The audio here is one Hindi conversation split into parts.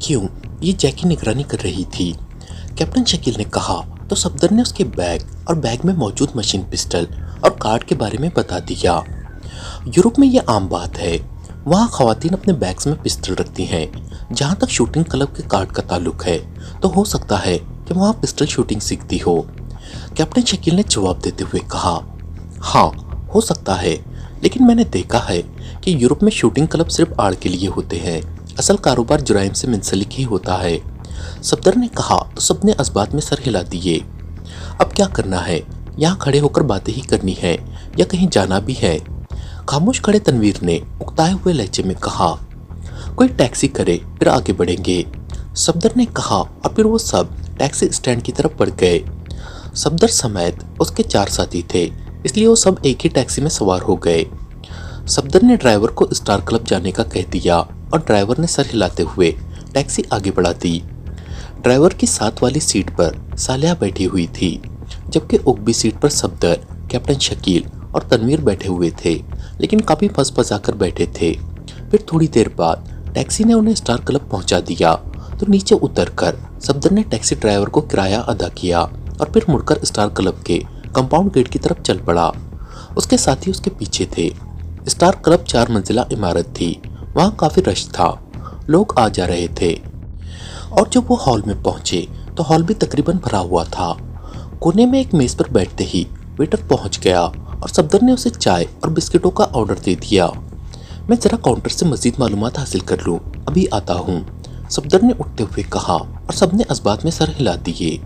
क्यों? ये जैकी निगरानी कर रही थी। कैप्टन शकील ने कहा तो सफदर ने उसके बैग और बैग में मौजूद मशीन पिस्टल और कार्ड के बारे में बता दिया। यूरोप में यह आम बात है। वहाँ खवातीन अपने बैग्स में पिस्टल रखती हैं। जहाँ तक शूटिंग क्लब के कार्ड का ताल्लुक है तो हो सकता है कि वहाँ पिस्टल शूटिंग सीखती हो। कैप्टन शकील ने जवाब देते हुए कहा, हाँ हो सकता है, लेकिन मैंने देखा है कि यूरोप में शूटिंग क्लब सिर्फ आड़ के लिए होते हैं। असल कारोबार जुराइम से मुंसलिक ही होता है। सफदर ने कहा तो सबने इस्बात में सर हिला दिए। अब क्या करना है? यहाँ खड़े होकर बातें ही करनी है या कहीं जाना भी है? खामोश खड़े तनवीर ने उकताए हुए लहजे में कहा, कोई टैक्सी करे फिर आगे बढ़ेंगे। सफदर ने कहा और फिर वो सब टैक्सी स्टैंड की तरफ बढ़ गए। सफदर समेत उसके 4 साथी थे, इसलिए वो सब एक ही टैक्सी में सवार हो गए। सफदर ने ड्राइवर को स्टार क्लब जाने का कह दिया और ड्राइवर ने सर हिलाते हुए टैक्सी आगे बढ़ा दी। ड्राइवर की साथ वाली सीट पर सालिया बैठी हुई थी, जबकि उगबी सीट पर सफदर, कैप्टन शकील और तनवीर बैठे हुए थे, लेकिन काफी फंस कर बैठे थे। फिर थोड़ी देर बाद टैक्सी ने उन्हें स्टार क्लब पहुंचा दिया तो नीचे उतरकर सफदर ने टैक्सी ड्राइवर को किराया अदा किया और फिर मुड़कर स्टार क्लब के कंपाउंड गेट की तरफ चल पड़ा। उसके साथी उसके पीछे थे। स्टार क्लब 4 मंजिला इमारत थी। वहाँ काफी रश था, लोग आ जा रहे थे। और जब वो हॉल में पहुंचे तो हॉल भी तकरीबन भरा हुआ था। कोने में एक मेज पर बैठते ही वेटर पहुंच गया और सफदर ने उसे चाय और बिस्किटों का ऑर्डर दे दिया। मैं जरा काउंटर से मजीद मालूमात हासिल कर लूं, अभी आता हूँ, सफदर ने उठते हुए कहा और सबने इस्बात में सर हिला दिए।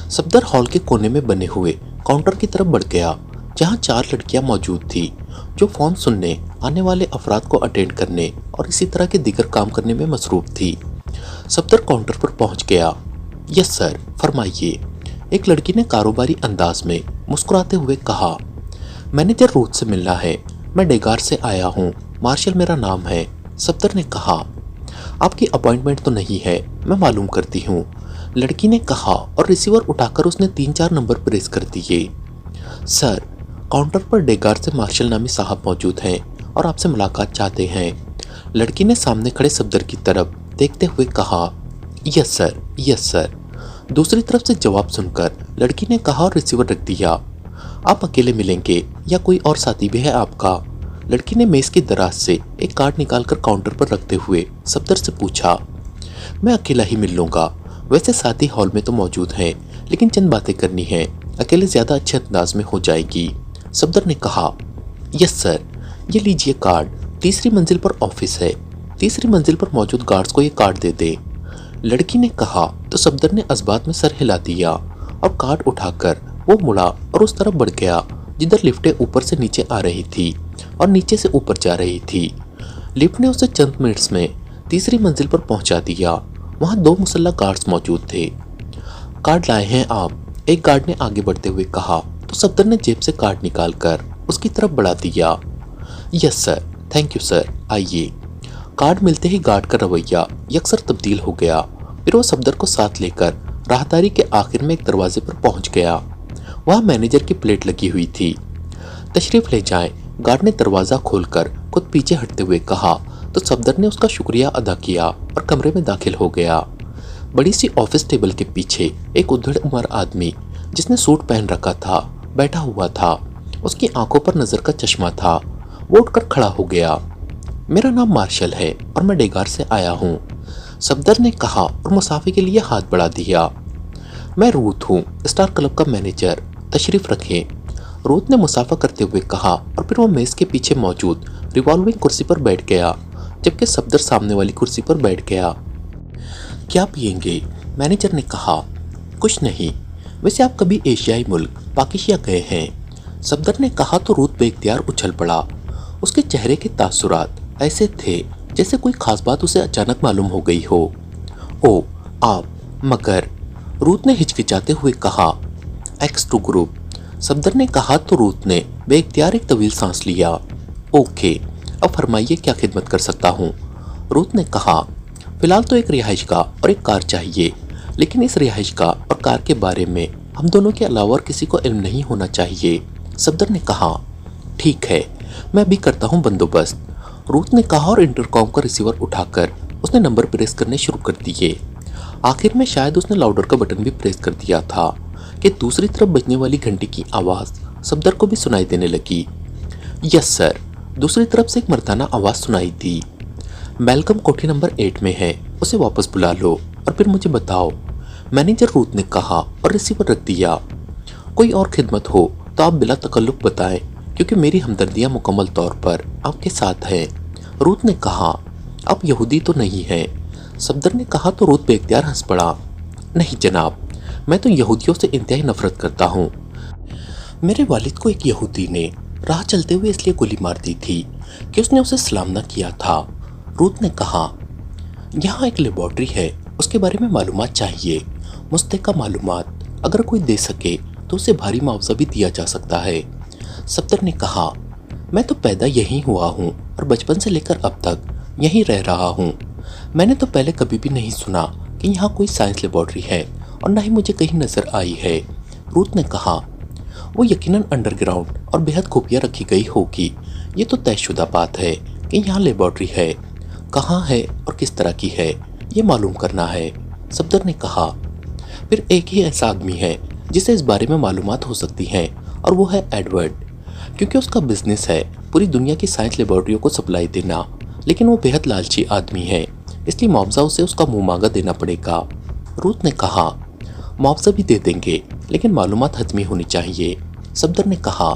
सफदर हॉल के कोने में बने हुए काउंटर की तरफ बढ़ गया, जहाँ 4 लड़कियां मौजूद थी जो फोन सुनने आने वाले अफराद को अटेंड करने और इसी तरह के दीगर काम करने में मसरूफ थी। सफदर काउंटर पर पहुंच गया। यस सर, फरमाइए, एक लड़की ने कारोबारी अंदाज में मुस्कुराते हुए कहा। मैनेजर रूथ से मिलना है, मैं डेगार से आया हूँ, मार्शल मेरा नाम है। सफदर ने कहा, आपकी अपॉइंटमेंट तो नहीं है, मैं मालूम करती हूँ, लड़की ने कहा और रिसीवर उठाकर उसने 3-4 नंबर प्रेस कर दिए। सर, काउंटर पर डेगार से मार्शल नामी साहब मौजूद हैं और आपसे मुलाकात चाहते हैं, लड़की ने सामने खड़े सफदर की तरफ देखते हुए कहा। यस सर, यस सर, दूसरी तरफ से जवाब सुनकर लड़की ने कहा और रिसीवर रख दिया। आप अकेले मिलेंगे या कोई और साथी भी है आपका? लड़की ने मेज की दराज से एक कार्ड निकालकर काउंटर पर रखते हुए सफदर से पूछा। मैं अकेला ही मिल लूंगा, वैसे साथी हॉल में तो मौजूद हैं, लेकिन चंद बातें करनी है, अकेले ज्यादा अच्छे अंदाज में हो जाएगी, सफदर ने कहा। यस सर, ये लीजिए कार्ड, 3री मंजिल पर ऑफिस है, 3री मंजिल पर मौजूद गार्ड्स को ये कार्ड दे दे, लड़की ने कहा तो सफदर ने इस्बात में सर हिला दिया और कार्ड उठाकर वो मुड़ा और उस तरफ बढ़ गया जिधर लिफ्टें ऊपर से नीचे आ रही थी और नीचे से ऊपर जा रही थी। लिफ्ट ने उसे चंद मिनट्स में 3री मंजिल पर पहुंचा दिया। वहां 2 मुसल्लह गार्ड्स मौजूद थे। कार्ड लाए हैं आप? एक गार्ड ने आगे बढ़ते हुए कहा तो सफदर ने जेब से कार्ड निकालकर उसकी तरफ बढ़ा दिया। Yes sir, thank you sir, आइए। कार्ड मिलते ही गार्ड का रवैया यकसर तब्दील हो गया। फिर वो सफदर को साथ लेकर राहदारी के आखिर में एक दरवाजे पर पहुंच गया। वहां मैनेजर की प्लेट लगी हुई थी। तशरीफ ले जाएं, गार्ड ने दरवाजा खोलकर खुद पीछे हटते हुए कहा तो सफदर ने उसका शुक्रिया अदा किया और कमरे में दाखिल हो गया। बड़ी सी ऑफिस टेबल के पीछे एक उधड़ उम्र आदमी जिसने सूट पहन रखा था बैठा हुआ था। उसकी आंखों पर नजर का चश्मा था। वो उठकर खड़ा हो गया। मेरा नाम मार्शल है और मैं डेगार से आया हूँ, सफदर ने कहा और मुसाफे के लिए हाथ बढ़ा दिया। मैं रूथ हूँ, स्टार क्लब का मैनेजर, तशरीफ रखें, रूथ ने मुसाफा करते हुए कहा और फिर वो मेज के पीछे मौजूद रिवॉल्विंग कुर्सी पर बैठ गया, जबकि सफदर सामने वाली कुर्सी पर बैठ गया। क्या पियेंगे? मैनेजर ने कहा। कुछ नहीं, वैसे आप कभी एशियाई मुल्क पाकिस्तान गए हैं? सफदर ने कहा तो रूथ बेख्तियार उछल पड़ा। उसके चेहरे के तासुरात ऐसे थे जैसे कोई खास बात उसे अचानक मालूम हो गई हो। ओ आप, मगर, रूथ ने हिचकिचाते हुए कहा। X2 ग्रुप, सफदर ने कहा तो रूथ ने बेख्तियार एक तवील सांस लिया। ओके, अब फरमाइए क्या खिदमत कर सकता हूँ? रूथ ने कहा। फिलहाल तो एक रिहाइशगाह और एक कार चाहिए, लेकिन इस रिहाइशगाह और कार के बारे में हम दोनों के अलावा और किसी को इल्म नहीं होना चाहिए, सफदर ने कहा। ठीक है, मैं भी करता हूँ बंदोबस्त, रूथ ने कहा और इंटरकॉम का रिसीवर उठाकर उसने नंबर प्रेस करने शुरू कर दिए। आखिर में शायद उसने लाउडर का बटन भी प्रेस कर दिया था कि दूसरी तरफ बजने वाली घंटी की आवाज़ सफदर को भी सुनाई देने लगी। यस सर, दूसरी तरफ से एक मर्दाना आवाज़ सुनाई दी। मैल्कम कोठी नंबर 8 में है, उसे वापस बुला लो और फिर मुझे बताओ, मैनेजर रूथ ने कहा और रिसीवर रख दिया। कोई और खिदमत हो तो आप बिला तकल्लुफ बताएं, क्योंकि मेरी हमदर्दियाँ मुकम्मल तौर पर आपके साथ हैं। रूथ ने कहा, आप यहूदी तो नहीं हैं? सफदर ने कहा तो रूथ बेख्तियार हंस पड़ा। नहीं जनाब, मैं तो यहूदियों से इंतहाई नफरत करता हूँ। मेरे वालिद को एक यहूदी ने राह चलते हुए इसलिए गोली मार दी थी कि उसने उसे सलाम न किया था। रूथ ने कहा, यहाँ एक लेबॉर्ट्री है, उसके बारे में मालूमात चाहिए। मुस्तहक़ा मालूमात अगर कोई दे सके तो उसे भारी मुआवजा भी दिया जा सकता है। सफदर ने कहा, मैं तो पैदा यहीं हुआ हूँ और बचपन से लेकर अब तक यहीं रह रहा हूँ। मैंने तो पहले कभी भी नहीं सुना कि यहाँ कोई साइंस लेबॉर्ट्री है और न ही मुझे कहीं नज़र आई है। रूथ ने कहा, वो यकीनन अंडरग्राउंड और बेहद खुफिया रखी गई होगी। ये तो तयशुदा बात है कि यहाँ लेबॉर्ट्री है। कहाँ है और किस तरह की है, ये मालूम करना है। सफदर ने कहा, फिर एक ही ऐसा आदमी है जिसे इस बारे में मालूमात हो सकती हैं और वो है एडवर्ड, क्योंकि उसका बिजनेस है पूरी दुनिया की साइंस लेबॉर्ट्रियों को सप्लाई देना। लेकिन वो बेहद लालची आदमी है, इसलिए मुआवजा उसे उसका मुँह मांगा देना पड़ेगा। रूथ ने कहा, मुआवजा भी दे देंगे, लेकिन मालूमात हतमी होनी चाहिए। सफदर ने कहा,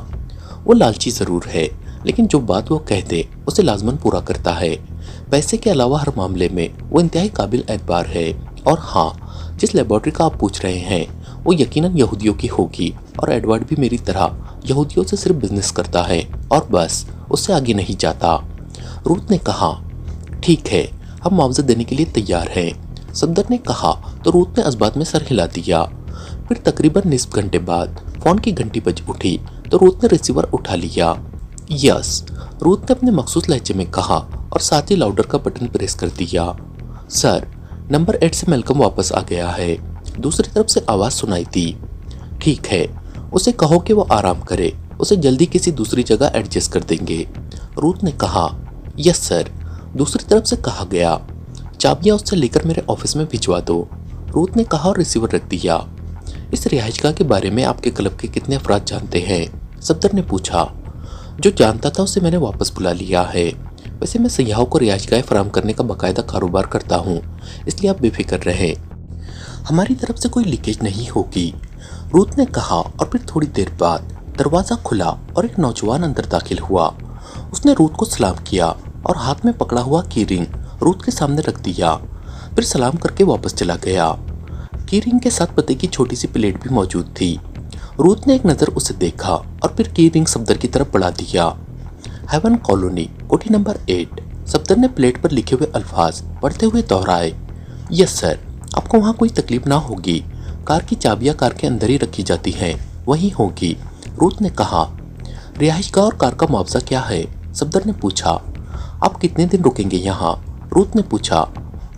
वो लालची ज़रूर है, लेकिन जो बात वो कह दे उसे लाजमन पूरा करता है। पैसे के अलावा हर मामले में वो इंतहाई काबिल एतबार है। और हाँ, जिस लेबॉर्ट्री का आप पूछ रहे हैं वो यकीनन यहूदियों की होगी और एडवर्ड भी मेरी तरह यहूदियों से सिर्फ बिजनेस करता है और बस, उससे आगे नहीं जाता। रूथ ने कहा, ठीक है, हम मुआवजा देने के लिए तैयार हैं। सफदर ने कहा तो रूथ ने इस बात में सर हिला दिया। फिर तकरीबन निस्फ घंटे बाद फ़ोन की घंटी बज उठी तो रूथ ने रिसीवर उठा लिया। यस, रूथ ने अपने मखसूस लहजे में कहा और साथ ही लाउडर का बटन प्रेस कर दिया। सर, नंबर 8 से मैल्कम वापस आ गया है, दूसरी तरफ से आवाज़ सुनाई दी। ठीक है, उसे कहो कि वो आराम करे, उसे जल्दी किसी दूसरी जगह एडजस्ट कर देंगे। रूथ ने कहा, यस सर, दूसरी तरफ से कहा गया। चाबियाँ उससे लेकर मेरे ऑफिस में भिजवा दो। रूथ ने कहा और रिसीवर रख दिया। इस रिहाइशगाह के बारे में आपके क्लब के कितने अफराद जानते हैं? सफदर ने पूछा। जो जानता था उसे मैंने वापस बुला लिया है। वैसे मैं सयाहों को रिहाइशगाह फराहम करने का बाकायदा कारोबार करता हूँ, इसलिए आप बेफिक्र रहें, हमारी तरफ से कोई लीकेज नहीं होगी। रूथ ने कहा और फिर थोड़ी देर बाद दरवाज़ा खुला और एक नौजवान अंदर दाखिल हुआ। उसने रूथ को सलाम किया और हाथ में पकड़ा हुआ की रिंग रूथ के सामने रख दिया, फिर सलाम करके वापस चला गया। की रिंग के साथ पते की छोटी सी प्लेट भी मौजूद थी। रूथ ने एक नज़र उसे देखा और फिर की रिंग सफदर की तरफ बढ़ा दिया। हेवन कॉलोनी, कोठी नंबर 8। सफदर ने प्लेट पर लिखे हुए अल्फाज पढ़ते हुए दोहराए। यस सर, आपको वहाँ कोई तकलीफ ना होगी। कार की चाबियाँ कार के अंदर ही रखी जाती हैं, वहीं होगी। रूथ ने कहा, रिहाइशगाह और कार का मुआवजा क्या है? सफदर ने पूछा। आप कितने दिन रुकेंगे यहाँ? रूथ ने पूछा।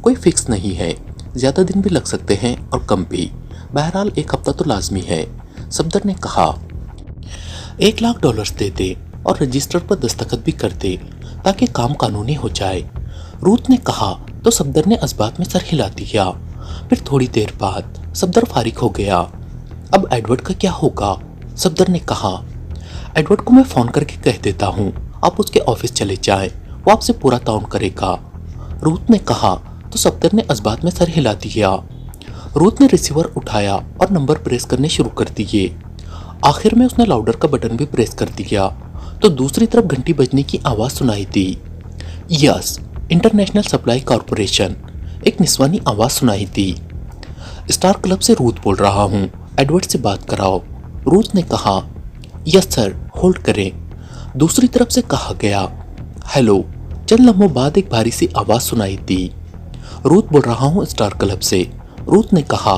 कोई फिक्स नहीं है, ज़्यादा दिन भी लग सकते हैं और कम भी। बहरहाल 1 हफ्ता तो लाजमी है। सफदर ने कहा, $1,00,000 दे दे और रजिस्टर पर दस्तखत भी कर दे ताकि काम कानूनी हो जाए। रूथ ने कहा तो सफदर ने इस बात में सर हिला दिया। फिर थोड़ी देर बाद सफदर फारिग हो गया। अब एडवर्ड का क्या होगा? सफदर ने कहा, एडवर्ड को मैं फ़ोन करके कह देता हूँ, आप उसके ऑफिस चले जाएं, वो आपसे पूरा ताउन करेगा। रूथ ने कहा तो सफदर ने इस बात में सर हिला दिया। रूथ ने रिसीवर उठाया और नंबर प्रेस करने शुरू कर दिए। आखिर में उसने लाउडर का बटन भी प्रेस कर दिया तो दूसरी तरफ घंटी बजने की आवाज़ सुनाई दी। यस, इंटरनेशनल सप्लाई कॉरपोरेशन, एक निस्वानी आवाज़ सुनाई दी। स्टार क्लब से रूथ बोल रहा हूँ, एडवर्ड से बात कराओ। रूथ ने कहा, यस सर, होल्ड करें। दूसरी तरफ से कहा गया, हेलो। चंद लम्हों बाद एक भारी सी आवाज़ सुनाई दी। रूथ बोल रहा हूँ स्टार क्लब से। रूथ ने कहा,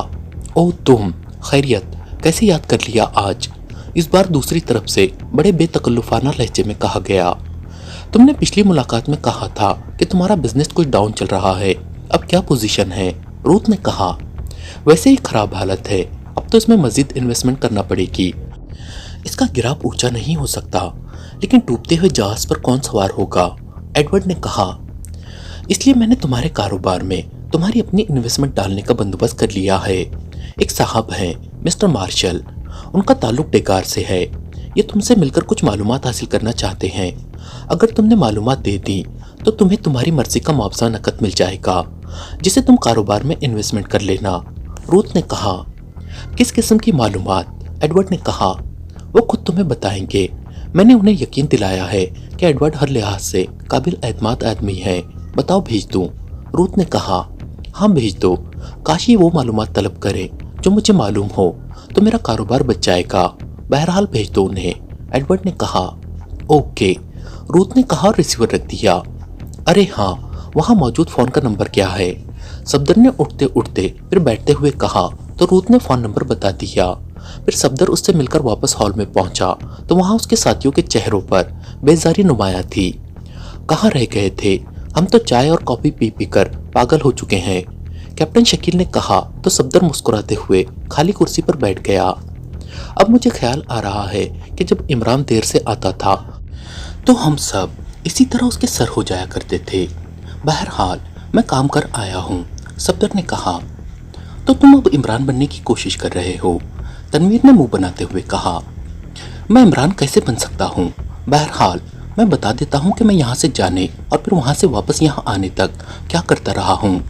ओह तुम, खैरियत, कैसे याद कर लिया आज? इस बार दूसरी तरफ से बड़े बेतकल्लुफाना लहजे में कहा गया, तुमने पिछली मुलाकात में कहा था कि तुम्हारा बिजनेस कुछ डाउन चल रहा है, अब क्या पोजीशन है? रूथ ने कहा, वैसे ही खराब हालत है, अब तो इसमें मजीद इन्वेस्टमेंट करना पड़ेगी। इसका गिराव ऊंचा नहीं हो सकता, लेकिन डूबते हुए जहाज पर कौन सवार होगा? एडवर्ड ने कहा, इसलिए मैंने तुम्हारे कारोबार में तुम्हारी अपनी इन्वेस्टमेंट डालने का बंदोबस्त कर लिया है। एक साहब हैं, मिस्टर मार्शल, उनका ताल्लुक डेकार से है। ये तुमसे मिलकर कुछ मालूमात हासिल करना चाहते हैं। अगर तुमने मालूमात दे दी तो तुम्हें तुम्हारी मर्जी का मुआवजा नकद मिल जाएगा, जिसे तुम कारोबार में इन्वेस्टमेंट कर लेना। रूथ ने कहा। किस किस्म की मालूमात? एडवर्ड ने कहा। वो खुद तुम्हें बताएंगे। मैंने उन्हें यकीन दिलाया है कि एडवर्ड हर लिहाज से काबिल एतमाद आदमी है। बताओ, भेज दूं? रूथ ने कहा। हाँ, भेज दो। काश ये वो मालूमात तलब करे जो मुझे मालूम हो, तो मेरा कारोबार बच जाएगा। बहरहाल भेज दो उन्हें, एडवर्ड ने कहा। ओके, रूथ ने कहा और रिसीवर रख दिया। अरे हाँ, वहाँ मौजूद फ़ोन का नंबर क्या है? सफदर ने उठते उठते फिर बैठते हुए कहा, तो रूथ ने फ़ोन नंबर बता दिया। फिर सफदर उससे मिलकर वापस हॉल में पहुंचा तो वहाँ उसके साथियों के चेहरों पर बेजारी नुमाया थी। कहाँ रह गए थे? हम तो चाय और कॉफ़ी पी पी कर पागल हो चुके हैं, कैप्टन शकील ने कहा तो सफदर मुस्कुराते हुए खाली कुर्सी पर बैठ गया। अब मुझे ख्याल आ रहा है कि जब इमरान देर से आता था तो हम सब इसी तरह उसके सर हो जाया करते थे। बहरहाल मैं काम कर आया हूँ, सफदर ने कहा। तो तुम अब इमरान बनने की कोशिश कर रहे हो? तनवीर ने मुंह बनाते हुए कहा। मैं इमरान कैसे बन सकता हूँ? बहरहाल मैं बता देता हूँ कि मैं यहाँ से जाने और फिर वहाँ से वापस यहाँ आने तक क्या करता रहा हूँ,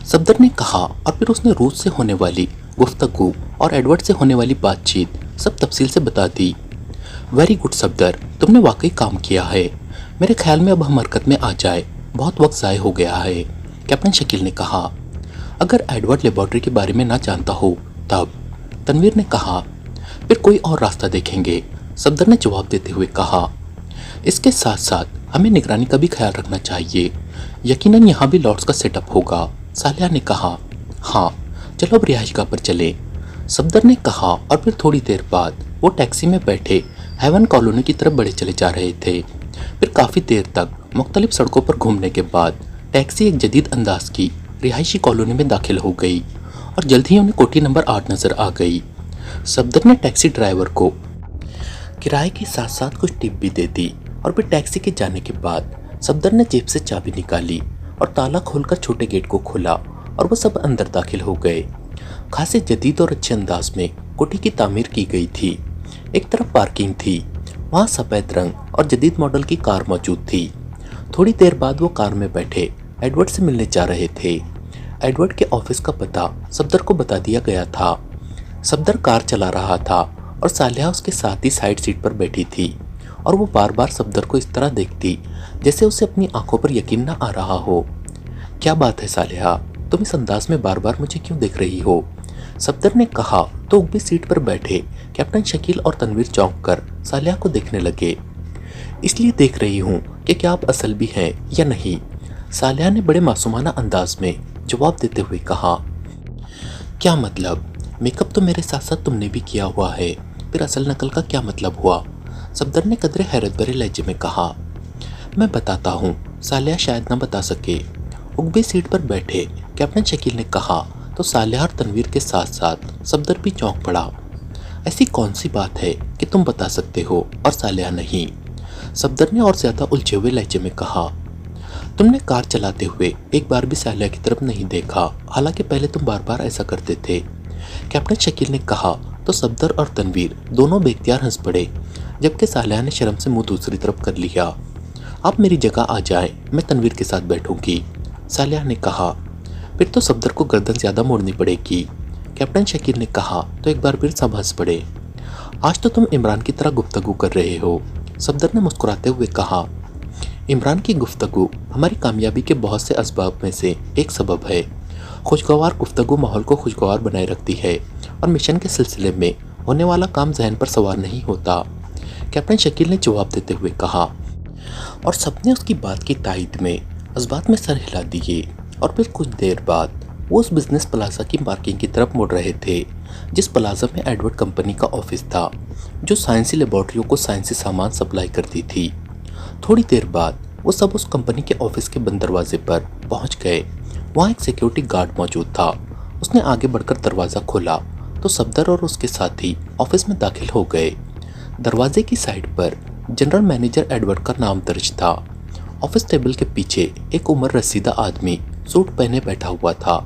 सफदर ने कहा। और फिर उसने रूस से होने वाली गुफ्तगू और एडवर्ड से होने वाली बातचीत सब तफसील से बता दी। वेरी गुड सफदर, तुमने वाकई काम किया है। मेरे ख्याल में अब हम हरकत में आ जाए, बहुत वक्त ज़ाय हो गया है, कैप्टन शकील ने कहा। अगर एडवर्ड लेबॉर्ट्री के बारे में ना जानता हो तब, तनवीर ने कहा। फिर कोई और रास्ता देखेंगे, सफदर ने जवाब देते हुए कहा। इसके साथ साथ हमें निगरानी का भी ख्याल रखना चाहिए। यकीनन यहाँ भी लॉर्ड्स का सेटअप होगा, सालिया ने कहा। हाँ, चलो अब रिहाइशगाह पर चले, सफदर ने कहा। और फिर थोड़ी देर बाद वो टैक्सी में बैठे हेवन कॉलोनी की तरफ बढ़े चले जा रहे थे। फिर काफ़ी देर तक मुख्तलिफ सड़कों पर घूमने के बाद टैक्सी एक जदीद अंदाज की रिहायशी कॉलोनी में दाखिल हो गई और जल्द ही उन्हें कोठी नंबर 8 नजर आ गई। सफदर ने टैक्सी ड्राइवर को किराए के साथ साथ कुछ टिप भी दे दी और फिर टैक्सी के जाने के बाद सफदर ने जेब से चाबी निकाली और ताला खोलकर छोटे गेट को खोला और वो सब अंदर दाखिल हो गए। खासे जदीद और अच्छे अंदाज में कोठी की तामीर की गई थी। एक तरफ पार्किंग थी, वहाँ सफ़ेद रंग और जदीद मॉडल की कार मौजूद थी। थोड़ी देर बाद वो कार में बैठे एडवर्ड से मिलने जा रहे थे। एडवर्ड के ऑफिस का पता सफदर को बता दिया गया था। सफदर कार चला रहा था और सालिया उसके साथ ही साइड सीट पर बैठी थी और वो बार बार सफदर को इस तरह देखती जैसे उसे अपनी आंखों पर यकीन न आ रहा हो। क्या बात है सालिया, तुम इस अंदाज में बार बार मुझे क्यों देख रही हो? सफदर ने कहा तो उगली सीट पर बैठे कैप्टन शकील और तनवीर चौंक कर सालिया को देखने लगे। इसलिए देख रही हूँ कि क्या आप असल भी हैं या नहीं, सालिया ने बड़े मासूमाना अंदाज में जवाब देते हुए कहा। क्या मतलब? मेकअप तो मेरे साथ साथ तुमने भी किया हुआ है, फिर असल नकल का क्या मतलब हुआ? सफदर ने कदरे हैरत भरे लहजे में कहा। मैं बताता हूँ, सालिया शायद ना बता सके, उगली सीट पर बैठे कैप्टन शकील ने कहा तो सालिया और तनवीर के साथ साथ सफदर भी चौंक पड़ा। ऐसी कौन सी बात है कि तुम बता सकते हो और सालिया नहीं? सफदर ने और ज्यादा उलझे हुए लहजे में कहा। तुमने कार चलाते हुए एक बार भी सालिया की तरफ नहीं देखा, हालांकि पहले तुम बार बार ऐसा करते थे, कैप्टन शकील ने कहा तो सफदर और तनवीर दोनों बेख्तियार हंस पड़े, जबकि सालिया ने शर्म से मुंह दूसरी तरफ कर लिया। आप मेरी जगह आ जाएं, मैं तनवीर के साथ बैठूंगी, सालिया ने कहा। फिर तो सफदर को गर्दन ज्यादा मोड़नी पड़ेगी, कैप्टन शकील ने कहा तो एक बार फिर सब हंस पड़े। आज तो तुम इमरान की तरह गुफ्तगू कर रहे हो, सफदर ने मुस्कुराते हुए कहा। इमरान की गुफ्तगू हमारी कामयाबी के बहुत से असबाब में से एक सबब है। खुशगवार गुफ्तगू माहौल को खुशगवार बनाए रखती है और मिशन के सिलसिले में होने वाला काम जहन पर सवार नहीं होता, कैप्टन शकील ने जवाब देते हुए कहा। और सबने उसकी बात की तायद में इस्बात में सर हिला दिए। और फिर कुछ देर बाद वो उस बिजनेस प्लाजा की पार्किंग की तरफ मुड़ रहे थे जिस प्लाजा में एडवर्ड कंपनी का ऑफिस था, जो साइंसी लेबॉर्ट्रियों को साइंसी सामान सप्लाई करती थी। थोड़ी देर बाद वो सब उस कंपनी के ऑफिस के बंद दरवाजे पर पहुंच गए। वहाँ एक सिक्योरिटी गार्ड मौजूद था। उसने आगे बढ़कर दरवाज़ा खोला तो सफदर और उसके साथी ऑफिस में दाखिल हो गए। दरवाजे की साइड पर जनरल मैनेजर एडवर्ड का नाम दर्ज था। ऑफिस टेबल के पीछे एक उम्र रसीदा आदमी सूट पहने बैठा हुआ था।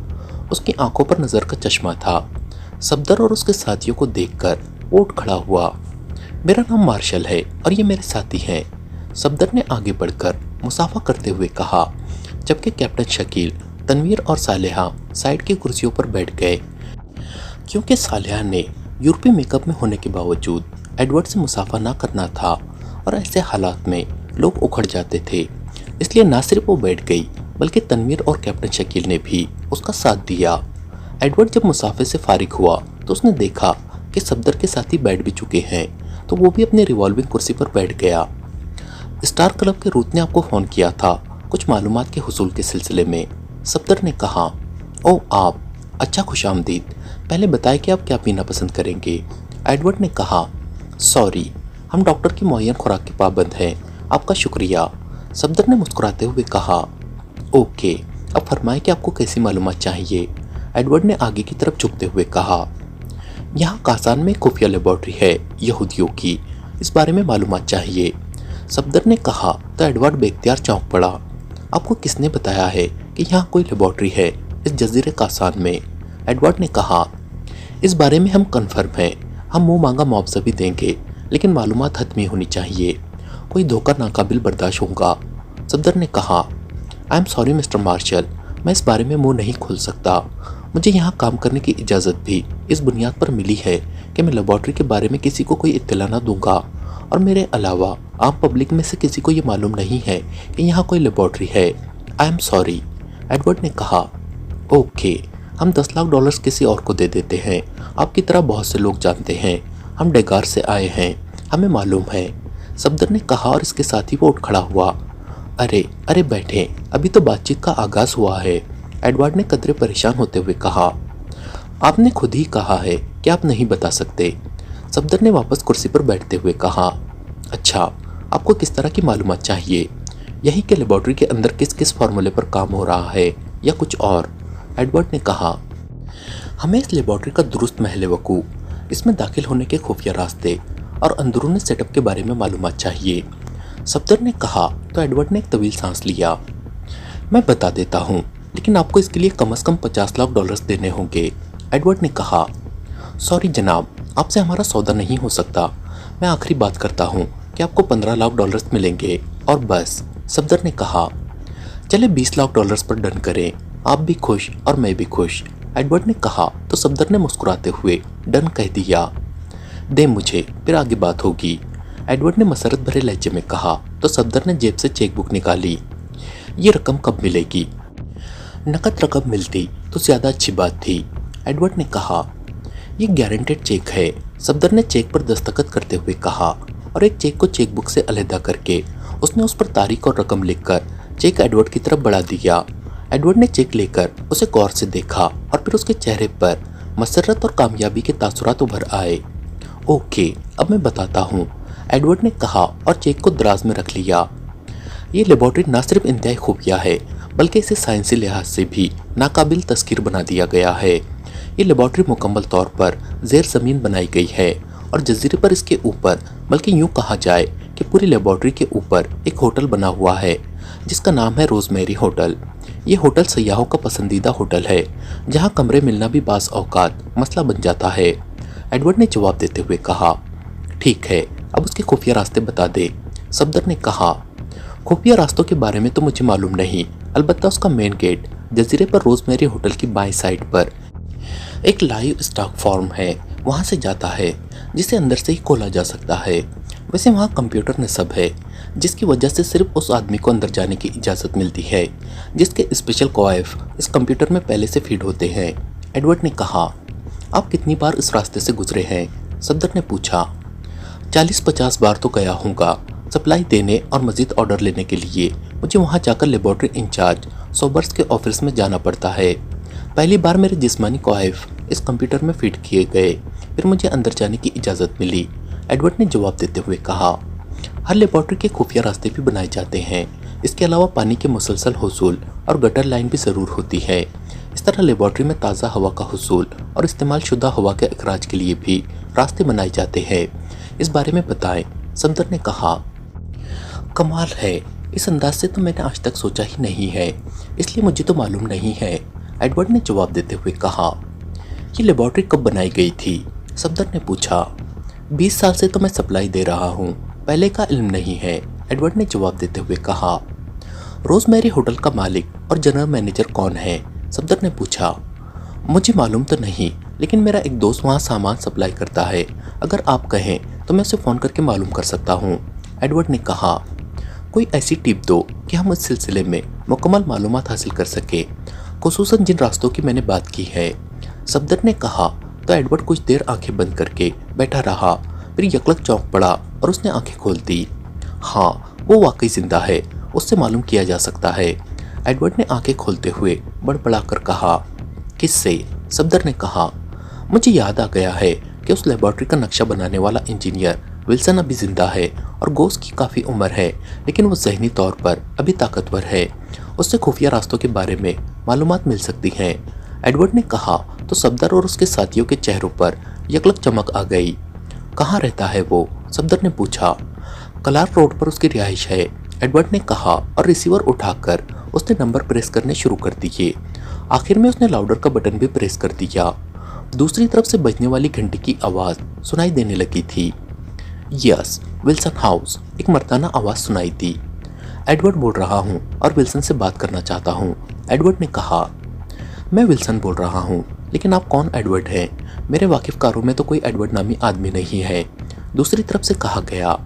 उसकी आंखों पर नजर का चश्मा था। सफदर और उसके साथियों को देखकर वो उठ खड़ा हुआ। मेरा नाम मार्शल है और ये मेरे साथी हैं, सफदर ने आगे बढ़कर मुसाफा करते हुए कहा, जबकि कैप्टन शकील, तनवीर और सालेहा साइड की कुर्सियों पर बैठ गए। क्योंकि सालेहा ने यूरोपीय मेकअप में होने के बावजूद एडवर्ड से मुसाफा ना करना था और ऐसे हालात में लोग उखड़ जाते थे, इसलिए ना सिर्फ वो बैठ गई बल्कि तनवीर और कैप्टन शकील ने भी उसका साथ दिया। एडवर्ड जब मुसाफे से फारिग हुआ तो उसने देखा कि सफदर के साथी बैठ भी चुके हैं, तो वो भी अपनी रिवॉल्विंग कुर्सी पर बैठ गया। स्टार क्लब के रूट ने आपको फ़ोन किया था कुछ मालूमात के हुसूल के सिलसिले में, सफदर ने कहा। ओह आप, अच्छा खुशामदीद, पहले बताएं कि आप क्या पीना पसंद करेंगे। एडवर्ड ने कहा, सॉरी, हम डॉक्टर की मुअय्यन खुराक के पाबंद हैं, आपका शुक्रिया, सफदर ने मुस्कुराते हुए कहा। ओके, अब फरमाएं कि आपको कैसी मालूमात चाहिए, एडवर्ड ने आगे की तरफ झुकते हुए कहा। यहाँ कासान में खुफिया लेबॉर्ट्री है यहूदियों की, इस बारे में मालूमात चाहिए, सफदर ने कहा। तो एडवर्ड बेख्तियार चौंक पड़ा। आपको किसने बताया है कि यहाँ कोई लेबॉर्ट्री है इस जजीरे कासान में, एडवर्ड ने कहा। इस बारे में हम कन्फर्म हैं, हम मुंह मांगा मुआवजा भी देंगे, लेकिन मालूमात हतमी होनी चाहिए, कोई धोखा नाकाबिल बर्दाश्त होगा, सफदर ने कहा। I am sorry mister Marshall, मैं इस बारे में मुंह नहीं खोल सकता। मुझे यहाँ काम करने की इजाज़त भी इस बुनियाद पर मिली है कि मैं लेबॉर्ट्री के बारे में किसी को कोई इत्तला ना दूंगा, और मेरे अलावा आम पब्लिक में से किसी को ये मालूम नहीं है कि यहाँ कोई लेबॉर्ट्री है। आई एम सॉरी, एडवर्ड ने कहा। ओके, हम 10 लाख डॉलर्स किसी और को दे देते हैं, आपकी तरह बहुत से लोग जानते हैं, हम डेगार से आए हैं, हमें मालूम है, सफदर ने कहा और इसके साथ ही वो उठ खड़ा हुआ। अरे अरे बैठे, अभी तो बातचीत का आगाज हुआ है, एडवर्ड ने कदरे परेशान होते हुए कहा। आपने खुद ही कहा है कि आप नहीं बता सकते, सफदर ने वापस कुर्सी पर बैठते हुए कहा। अच्छा, आपको किस तरह की मालूमात चाहिए, यही कि लेबॉर्ट्री के अंदर किस किस फार्मूले पर काम हो रहा है या कुछ और, एडवर्ड ने कहा। हमें इस लेबॉर्ट्री का दुरुस्त महल वकू, इसमें दाखिल होने के खुफिया रास्ते और अंदरूनी सेटअप के बारे में मालूमात चाहिए, सफदर ने कहा। तो एडवर्ड ने एक तवील सांस लिया। मैं बता देता हूँ, लेकिन आपको इसके लिए कम से कम 50 लाख डॉलर्स देने होंगे, एडवर्ड ने कहा। सॉरी जनाब, आपसे हमारा सौदा नहीं हो सकता, मैं आखिरी बात करता हूँ कि आपको 15 लाख डॉलर्स मिलेंगे और बस, सफदर ने कहा। चले 20 लाख डॉलर्स पर डन करें, आप भी खुश और मैं भी खुश, एडवर्ड ने कहा। तो सफदर ने मुस्कुराते हुए डन कह दिया। दे मुझे, फिर आगे बात होगी, एडवर्ड ने मसरत भरे लहजे में कहा। तो सफदर ने जेब से चेकबुक निकाली। ये रकम कब मिलेगी, नकद रकम मिलती तो ज़्यादा अच्छी बात थी, एडवर्ड ने कहा। ये गारंटेड चेक है, सफदर ने चेक पर दस्तखत करते हुए कहा, और एक चेक को चेकबुक से अलहदा करके उसने उस पर तारीख और रकम लिखकर चेक एडवर्ड की तरफ बढ़ा दिया। एडवर्ड ने चेक लेकर उसे गौर से देखा और फिर उसके चेहरे पर मसरत और कामयाबी के तासुरात उभर आए। ओके, अब मैं बताता हूँ, एडवर्ड ने कहा और चेक को दराज में रख लिया। ये लेबॉर्ट्री न सिर्फ इंतहाई खुफिया है, बल्कि इसे साइंसी लिहाज से भी नाकाबिल तस्कीर बना दिया गया है। ये लेबॉर्ट्री मुकम्मल तौर पर ज़ेर ज़मीन बनाई गई है और जजीरे पर इसके ऊपर, बल्कि यूँ कहा जाए कि पूरी लेबॉर्ट्री के ऊपर एक होटल बना हुआ है जिसका नाम है रोज़मेरी होटल। ये होटल सयाहों का पसंदीदा होटल है, जहाँ कमरे मिलना भी बाज़ औकात मसला बन जाता है, एडवर्ड ने जवाब देते हुए कहा। ठीक है, अब उसके खुफिया रास्ते बता दे, सफदर ने कहा। खुफिया रास्तों के बारे में तो मुझे मालूम नहीं, अलबत्ता उसका मेन गेट जजीरे पर रोज़मेरी होटल की बाएं साइड पर एक लाइव स्टॉक फार्म है, वहाँ से जाता है, जिसे अंदर से ही खोला जा सकता है। वैसे वहाँ कंप्यूटर नस्ब है, जिसकी वजह से सिर्फ उस आदमी को अंदर जाने की इजाज़त मिलती है जिसके स्पेशल कोएफ इस कंप्यूटर में पहले से फीड होते हैं, एडवर्ड ने कहा। आप कितनी बार इस रास्ते से गुजरे हैं, सफदर ने पूछा। 40-50 बार तो गया हूँगा, सप्लाई देने और मज़ीद ऑर्डर लेने के लिए मुझे वहाँ जाकर लेबॉर्ट्री इंचार्ज सोबर्स के ऑफिस में जाना पड़ता है। पहली बार मेरे जिस्मानी कोएफ इस कंप्यूटर में फीड किए गए, फिर मुझे अंदर जाने की इजाज़त मिली, एडवर्ड ने जवाब देते हुए कहा। हर लेबॉर्ट्री के खुफिया रास्ते भी बनाए जाते हैं, इसके अलावा पानी के मुसलसल हुसूल और गटर लाइन भी ज़रूर होती है। इस तरह लेबॉर्ट्री में ताज़ा हवा का हुसूल और इस्तेमाल शुदा हवा के अखराज के लिए भी रास्ते बनाए जाते हैं। इस बारे में बताएं, सफदर ने कहा। कमाल है, इस अंदाज से तो मैंने आज तक सोचा ही नहीं है, इसलिए मुझे तो मालूम नहीं है, एडवर्ड ने जवाब देते हुए कहा। ये लेबॉर्ट्री कब बनाई गई थी? सफदर ने पूछा। 20 साल से तो मैं सप्लाई दे रहा हूँ, पहले का इल्म नहीं है, एडवर्ड ने जवाब देते हुए कहा। रोजमेरी होटल का मालिक और जनरल मैनेजर कौन है? सफदर ने पूछा। मुझे मालूम तो नहीं, लेकिन मेरा एक दोस्त वहाँ सामान सप्लाई करता है। अगर आप कहें तो मैं उसे फ़ोन करके मालूम कर सकता हूँ, एडवर्ड ने कहा। कोई ऐसी टिप दो कि हम इस सिलसिले में मुकम्मल मालूमात हासिल कर सके, खुसूसन जिन रास्तों की मैंने बात की है, सफदर ने कहा। तो एडवर्ड कुछ देर आंखें बंद करके बैठा रहा, फिर यकलक चौंक पड़ा और उसने आंखें खोल दी। हाँ, वो वाकई जिंदा है, उससे मालूम किया जा सकता है, एडवर्ड ने आंखें खोलते हुए बड़बड़ा कर कहा। किससे? सफदर ने कहा। मुझे याद आ गया है कि उस लेबॉर्ट्री का नक्शा बनाने वाला इंजीनियर विल्सन अभी जिंदा है और गोस की काफ़ी उम्र है, लेकिन वो ज़हनी तौर पर अभी ताकतवर है। उससे खुफिया रास्तों के बारे में मालूमात मिल सकती हैं, एडवर्ड ने कहा। तो सफदर और उसके साथियों के चेहरों पर यकलक चमक आ गई। कहाँ रहता है वो? सफदर ने पूछा। क्लार्क रोड पर उसकी रिहाइश है, एडवर्ड ने कहा और रिसीवर उठाकर उसने नंबर प्रेस करने शुरू कर दिए। आखिर में उसने लाउडर का बटन भी प्रेस कर दिया। दूसरी तरफ से बजने वाली घंटी की आवाज़ सुनाई देने लगी थी। यस, विल्सन हाउस, एक मर्दाना आवाज़ सुनाई दी। एडवर्ड बोल रहा हूँ और विल्सन से बात करना चाहता हूँ, एडवर्ड ने कहा। मैं विल्सन बोल रहा हूँ, लेकिन आप कौन एडवर्ड हैं? मेरे वाकिफकारों में तो कोई एडवर्ड नामी आदमी नहीं है, दूसरी तरफ से कहा गया।